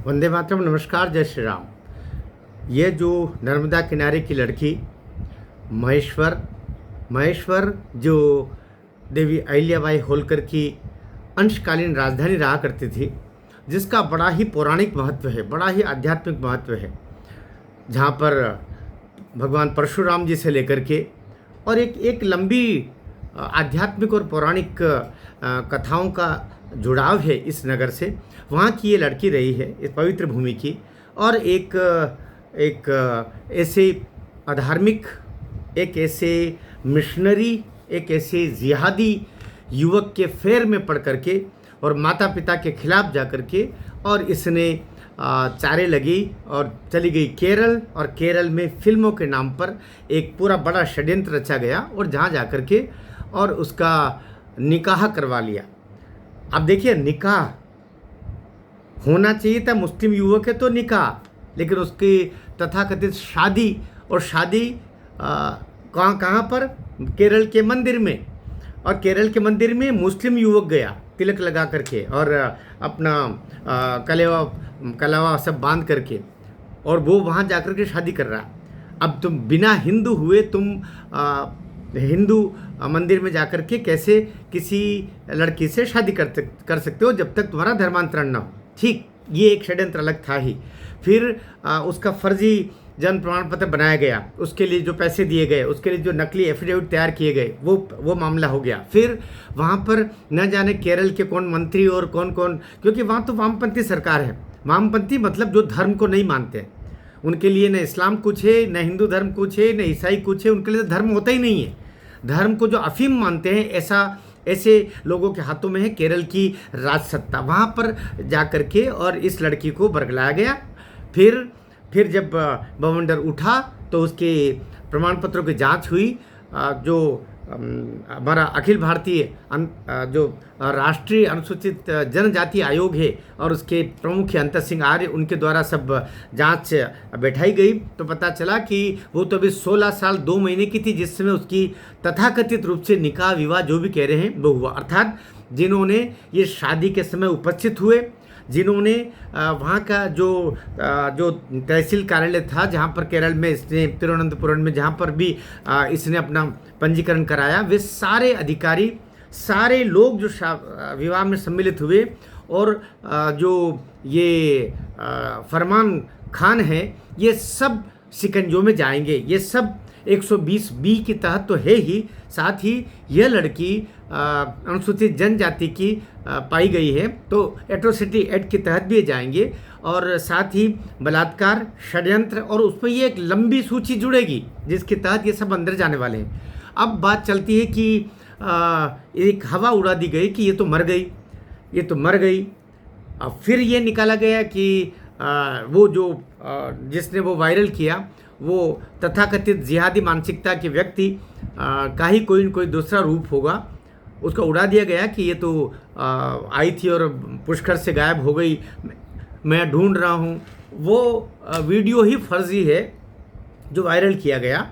वंदे मातरम। नमस्कार, जय श्री राम। ये जो नर्मदा किनारे की लड़की महेश्वर महेश्वर जो देवी अहिल्याबाई होलकर की अंशकालीन राजधानी रहा करती थी, जिसका बड़ा ही पौराणिक महत्व है, बड़ा ही आध्यात्मिक महत्व है, जहाँ पर भगवान परशुराम जी से लेकर के और एक एक लंबी आध्यात्मिक और पौराणिक कथाओं का जुड़ाव है इस नगर से। वहाँ की ये लड़की रही है इस पवित्र भूमि की, और एक एक ऐसे अधार्मिक, एक ऐसे मिशनरी, एक ऐसे जिहादी युवक के फेर में पड़ करके और माता पिता के खिलाफ जा कर के, और इसने चारे लगी और चली गई केरल, और केरल में फिल्मों के नाम पर एक पूरा बड़ा षड्यंत्र रचा गया और जहाँ जा कर के और उसका निकाह करवा लिया। अब देखिए, निकाह होना चाहिए था, मुस्लिम युवक है तो निकाह, लेकिन उसकी तथाकथित शादी, और शादी कहाँ कहाँ पर? केरल के मंदिर में। और केरल के मंदिर में मुस्लिम युवक गया तिलक लगा करके और अपना कलावा सब बांध करके, और वो वहाँ जा कर के शादी कर रहा। अब तुम बिना हिंदू हुए तुम हिंदू मंदिर में जाकर के कैसे किसी लड़की से शादी कर सकते हो जब तक तुम्हारा धर्मांतरण ना हो? ठीक, ये एक षड्यंत्र अलग था ही। फिर उसका फर्जी जन्म प्रमाण पत्र बनाया गया, उसके लिए जो पैसे दिए गए, उसके लिए जो नकली एफिडेविट तैयार किए गए, वो मामला हो गया। फिर वहाँ पर न जाने केरल के कौन मंत्री और कौन कौन, क्योंकि वहाँ तो वामपंथी सरकार है। वामपंथी मतलब जो धर्म को नहीं मानते, उनके लिए न इस्लाम कुछ है, न हिंदू धर्म कुछ है, न ईसाई कुछ है, उनके लिए धर्म होता ही नहीं है। धर्म को जो अफीम मानते हैं, ऐसे लोगों के हाथों में है केरल की राजसत्ता। वहाँ पर जा कर के और इस लड़की को बरगलाया गया। फिर जब बवंडर उठा तो उसके प्रमाण पत्रों की जांच हुई। जो हमारा अखिल भारतीय जो राष्ट्रीय अनुसूचित जनजाति आयोग है और उसके प्रमुख अंतर सिंह आर्य, उनके द्वारा सब जांच बैठाई गई, तो पता चला कि वो तो अभी 16 साल 2 महीने की थी जिस समय उसकी तथाकथित रूप से निकाह विवाह जो भी कह रहे हैं वो हुआ। अर्थात जिन्होंने ये शादी के समय उपस्थित हुए, जिन्होंने वहाँ का जो तहसील कार्यालय था जहाँ पर केरल में इसने तिरुवनंतपुरम में जहाँ पर भी इसने अपना पंजीकरण कराया, वे सारे अधिकारी, सारे लोग जो विवाह में सम्मिलित हुए, और जो ये फरमान खान है, ये सब शिकंजों में जाएंगे। ये सब 120B के तहत तो है ही, साथ ही यह लड़की अनुसूचित जनजाति की पाई गई है तो एट्रोसिटी एक्ट के तहत भी जाएंगे, और साथ ही बलात्कार, षड्यंत्र, और उसमें ये एक लंबी सूची जुड़ेगी जिसके तहत ये सब अंदर जाने वाले हैं। अब बात चलती है कि एक हवा उड़ा दी गई कि ये तो मर गई, ये तो मर गई। अब फिर ये निकाला गया कि वो जो जिसने वो वायरल किया, वो तथाकथित जिहादी मानसिकता के व्यक्ति का ही कोई न कोई दूसरा रूप होगा। उसका उड़ा दिया गया कि ये तो आई थी और पुष्कर से गायब हो गई, मैं ढूंढ रहा हूँ। वो वीडियो ही फर्जी है जो वायरल किया गया।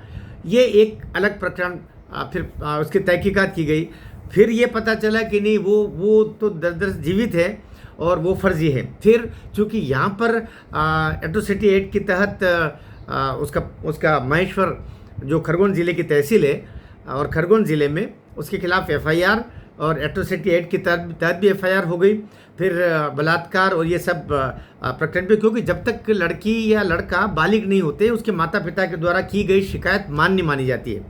ये एक अलग प्रकरण। फिर उसकी तहकीकात की गई, फिर ये पता चला कि नहीं, वो तो दर जीवित है और वो फर्जी है। फिर चूँकि यहाँ पर एट्रोसिटी एक्ट के तहत उसका महेश्वर जो खरगोन ज़िले की तहसील है, और खरगोन ज़िले में उसके खिलाफ FIR और एट्रोसिटी एक्ट के तहत भी FIR हो गई। फिर बलात्कार और ये सब प्रकरण भी, क्योंकि जब तक लड़की या लड़का बालिग नहीं होते उसके माता पिता के द्वारा की गई शिकायत मान्य मानी जाती है।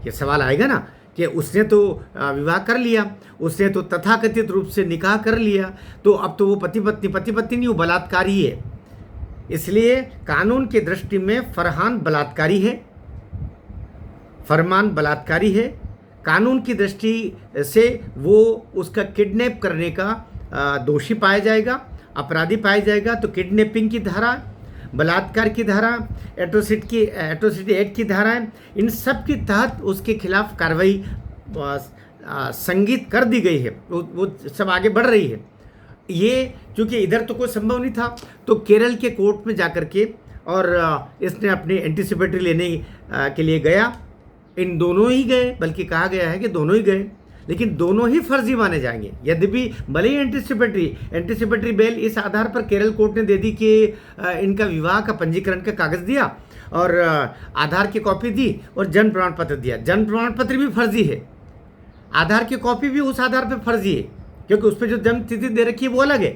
ये सवाल आएगा ना कि उसने तो विवाह कर लिया, उसने तो तथाकथित रूप से निकाह कर लिया, तो अब तो वो पति पत्नी नहीं, वो बलात्कारी है। इसलिए कानून की दृष्टि में फरमान बलात्कारी है। कानून की दृष्टि से वो उसका किडनैप करने का दोषी पाया जाएगा, अपराधी पाया जाएगा। तो किडनैपिंग की धारा, बलात्कार की धारा, एट्रोसिटी एक्ट की धारा, इन सब के तहत उसके खिलाफ कार्रवाई संगीत कर दी गई है। वो सब आगे बढ़ रही है। ये चूँकि इधर तो कोई संभव नहीं था, तो केरल के कोर्ट में जाकर के और इसने अपनी एंटीसिपेटरी लेने के लिए गया। इन दोनों ही गए, बल्कि कहा गया है कि दोनों ही गए। लेकिन दोनों ही फर्जी माने जाएंगे। यद्यपि भले ही एंटीसिपेटरी बेल इस आधार पर केरल कोर्ट ने दे दी कि इनका विवाह का पंजीकरण का कागज दिया और आधार की कॉपी दी और जन्म प्रमाण पत्र दिया। जन्म प्रमाण पत्र भी फर्जी है, आधार की कॉपी भी उस आधार पर फर्जी है, क्योंकि उस पर जो जन्म तिथि दे रखी है वो अलग है।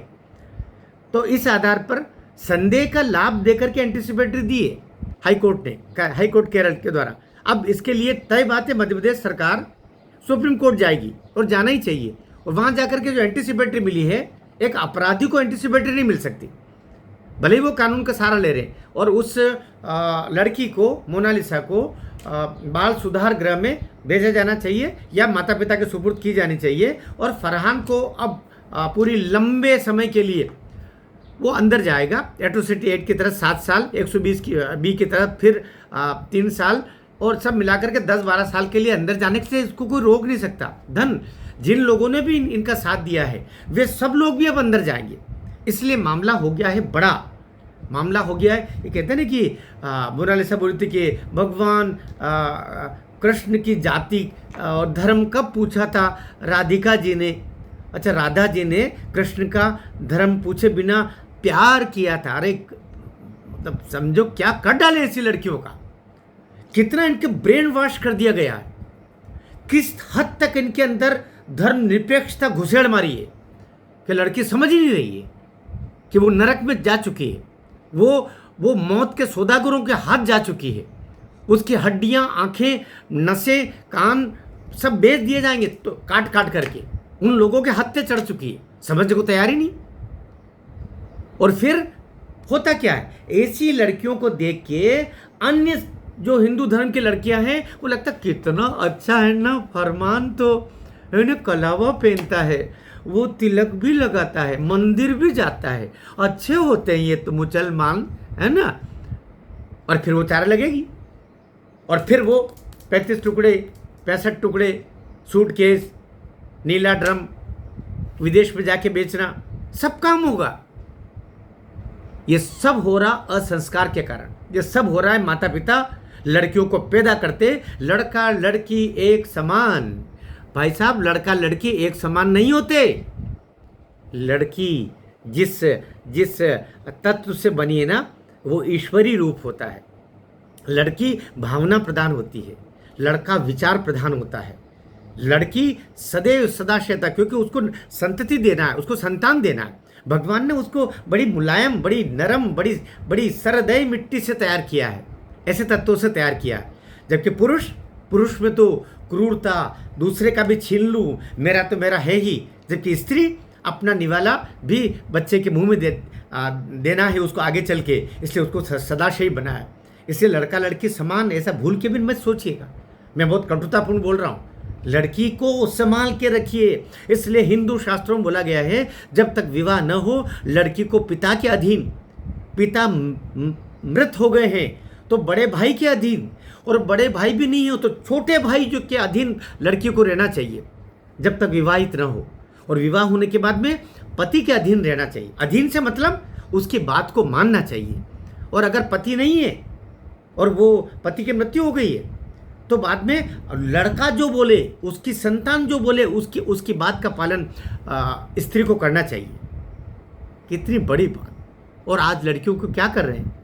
तो इस आधार पर संदेह का लाभ देकर के एंटीसिपेटरी दी है हाईकोर्ट केरल के द्वारा। अब इसके लिए तय बात है, मध्य प्रदेश सरकार सुप्रीम कोर्ट जाएगी और जाना ही चाहिए। और वहाँ जाकर के जो एंटीसिपेटरी मिली है, एक अपराधी को एंटीसिपेटरी नहीं मिल सकती, भले ही वो कानून का सहारा ले रहे हैं। और उस लड़की को, मोनालिसा को बाल सुधार गृह में भेजा जाना चाहिए या माता पिता के सुपुर्द की जानी चाहिए। और फरहान को अब पूरी लंबे समय के लिए वो अंदर जाएगा, एट्रोसिटी एक्ट की तरह 7 साल, 120 की बी की तरह फिर 3 साल, और सब मिलाकर के 10-12 साल के लिए अंदर जाने से इसको कोई रोक नहीं सकता। जिन लोगों ने भी इनका साथ दिया है वे सब लोग भी अब अंदर जाएंगे। इसलिए मामला हो गया है, बड़ा मामला हो गया है। ये कहते हैं ना कि मोनालिसा बोली थी कि भगवान कृष्ण की जाति और धर्म कब पूछा था राधिका जी ने। अच्छा, राधा जी ने कृष्ण का धर्म पूछे बिना प्यार किया था। अरे मतलब समझो क्या कर डाले ऐसी लड़कियों का, कितना इनके ब्रेन वॉश कर दिया गया है, किस हद तक इनके अंदर धर्म निरपेक्षता घुसेड़ मारी है कि लड़की समझ ही नहीं रही है कि वो नरक में जा चुकी है, वो मौत के सौदागरों के हाथ जा चुकी है। उसकी हड्डियां, आंखें, नसें, कान सब बेच दिए जाएंगे तो काट काट करके, उन लोगों के हाथ पे चढ़ चुकी है, समझने को तैयार ही नहीं। और फिर होता क्या है, ऐसी लड़कियों को देख के अन्य जो हिंदू धर्म की लड़कियां हैं वो लगता कितना अच्छा है ना, फरमान तो इन्हें कलावा पहनता है, वो तिलक भी लगाता है, मंदिर भी जाता है, अच्छे होते हैं ये तो मुसलमान, है ना। और फिर वो चारा लगेगी और फिर वो 35 टुकड़े 65 टुकड़े सूटकेस, नीला ड्रम विदेश में जाके बेचना, सब काम होगा। ये सब हो रहा असंस्कार के कारण, ये सब हो रहा है माता पिता लड़कियों को पैदा करते, लड़का लड़की एक समान। भाई साहब, लड़का लड़की एक समान नहीं होते। लड़की जिस तत्व से बनी है ना, वो ईश्वरी रूप होता है। लड़की भावना प्रधान होती है, लड़का विचार प्रधान होता है। लड़की सदैव सदाशयता, क्योंकि उसको संतति देना है, उसको संतान देना है। भगवान ने उसको बड़ी मुलायम, बड़ी नरम, बड़ी सरदय मिट्टी से तैयार किया है, ऐसे तत्वों से तैयार किया है। जबकि पुरुष में तो क्रूरता, दूसरे का भी छीन लूँ, मेरा तो मेरा है ही। जबकि स्त्री अपना निवाला भी बच्चे के मुंह में देना है उसको आगे चल के, इसलिए उसको सदाशयी बनाया। इसलिए लड़का लड़की समान, ऐसा भूल के भी मत सोचिएगा। मैं बहुत कटुतापूर्ण बोल रहा हूँ। लड़की को संभाल के रखिए। इसलिए हिंदू शास्त्रों में बोला गया है, जब तक विवाह न हो लड़की को पिता के अधीन, पिता मृत हो गए हैं तो बड़े भाई के अधीन, और बड़े भाई भी नहीं हो तो छोटे भाई जो के अधीन लड़की को रहना चाहिए जब तक विवाहित न हो। और विवाह होने के बाद में पति के अधीन रहना चाहिए। अधीन से मतलब उसकी बात को मानना चाहिए। और अगर पति नहीं है और वो पति की मृत्यु हो गई है तो बाद में लड़का जो बोले, उसकी संतान जो बोले, उसकी बात का पालन स्त्री को करना चाहिए। कितनी बड़ी बात। और आज लड़कियों को क्या कर रहे हैं,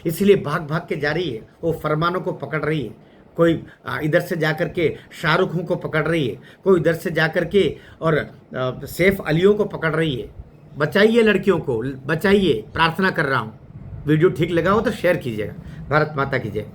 इसलिए भाग भाग के जा रही है, वो फरमानों को पकड़ रही है। कोई इधर से जाकर के शाहरुखों को पकड़ रही है, कोई इधर से जाकर के और सैफ अलियों को पकड़ रही है। बचाइए लड़कियों को, बचाइए, प्रार्थना कर रहा हूँ। वीडियो ठीक लगा हो तो शेयर कीजिएगा। भारत माता की जय।